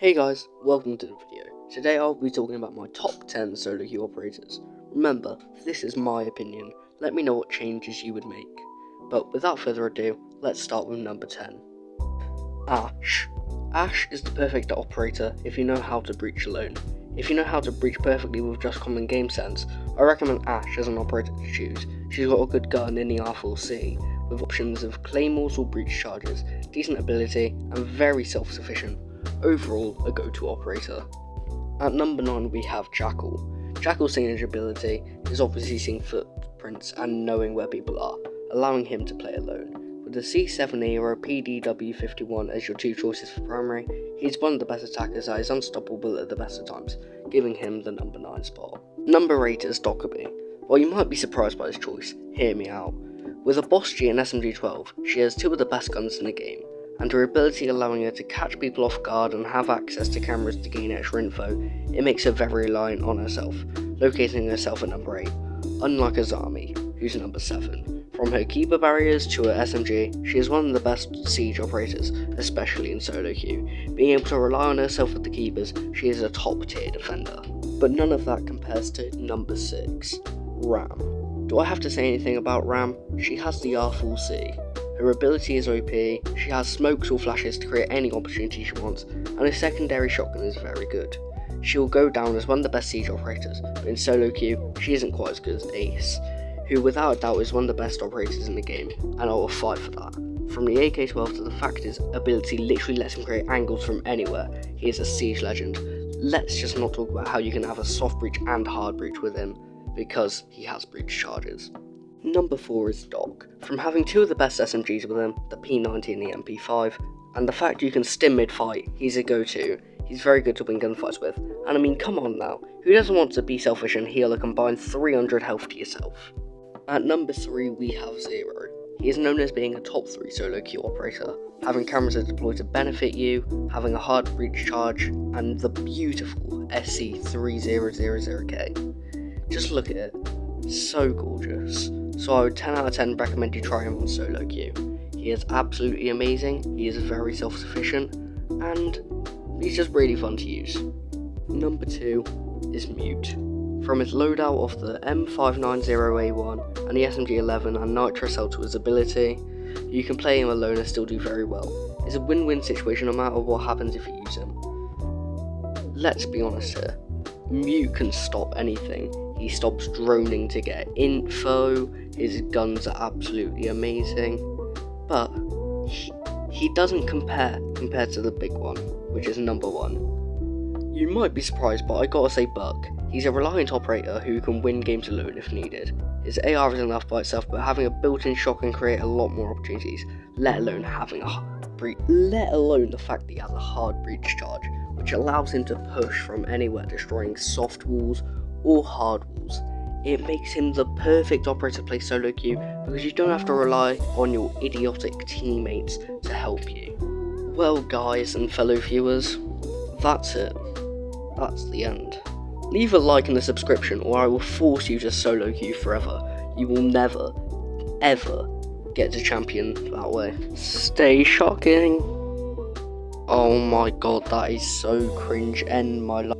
Hey guys, welcome to the video. Today I'll be talking about my top 10 solo queue operators. Remember, this is my opinion. Let me know what changes you would make. But without further ado, let's start with number 10. Ashe. Ashe is the perfect operator if you know how to breach alone. If you know how to breach perfectly with just common game sense, I recommend Ashe as an operator to choose. She's got a good gun in the R4C, with options of claymores or breach charges, decent ability, and very self-sufficient. Overall, a go-to operator. At number 9 we have Jackal. Jackal's signature ability is obviously seeing footprints and knowing where people are, allowing him to play alone. With the C7E or a PDW51 as your two choices for primary, he's one of the best attackers that is unstoppable at the best of times, giving him the number 9 spot. Number 8 is Doba. While you might be surprised by this choice, hear me out. With a Boss G and SMG12, she has two of the best guns in the game, and her ability allowing her to catch people off guard and have access to cameras to gain extra info, it makes her very reliant on herself, locating herself at number 8, unlike Azami, who's number 7. From her keeper barriers to her SMG, she is one of the best siege operators, especially in solo queue. Being able to rely on herself with the keepers, she is a top tier defender. But none of that compares to number 6, Ram. Do I have to say anything about Ram? She has the R4C. Her ability is OP, she has smokes or flashes to create any opportunity she wants, and her secondary shotgun is very good. She will go down as one of the best siege operators, but in solo queue, she isn't quite as good as Ace, who without a doubt is one of the best operators in the game, and I will fight for that. From the AK-12 to the fact his ability literally lets him create angles from anywhere, he is a siege legend. Let's just not talk about how you can have a soft breach and hard breach with him, because he has breach charges. Number 4 is Doc. From having two of the best SMGs with him, the P90 and the MP5, and the fact you can stim mid-fight, he's a go-to. He's very good to win gunfights with, and I mean, come on now, who doesn't want to be selfish and heal a combined 300 health to yourself? At number 3 we have Zero. He is known as being a top 3 solo queue operator, having cameras that deploy to benefit you, having a hard breach charge, and the beautiful SC3000K. Just look at it, so gorgeous. So I would 10 out of 10 recommend you try him on solo queue. He is absolutely amazing, he is very self-sufficient, and he's just really fun to use. Number 2 is Mute. From his loadout of the M590A1 and the SMG11 and Nitro Cell to his ability, you can play him alone and still do very well. It's a win-win situation no matter what happens if you use him. Let's be honest here, Mute can stop anything. He stops droning to get info, his guns are absolutely amazing, but he doesn't compared to the big one, which is number 1. You might be surprised, but I gotta say Buck. He's a reliant operator who can win games alone if needed. His AR is enough by itself, but having a built-in shot can create a lot more opportunities, let alone having the fact that he has a hard breach charge, which allows him to push from anywhere, destroying soft walls or hard walls. It makes him the perfect operator to play solo queue because you don't have to rely on your idiotic teammates to help you. Well guys and fellow viewers, that's it. That's the end. Leave a like and a subscription or I will force you to solo queue forever. You will never, ever get to champion that way. Stay shocking. Oh my god, that is so cringe. End my life.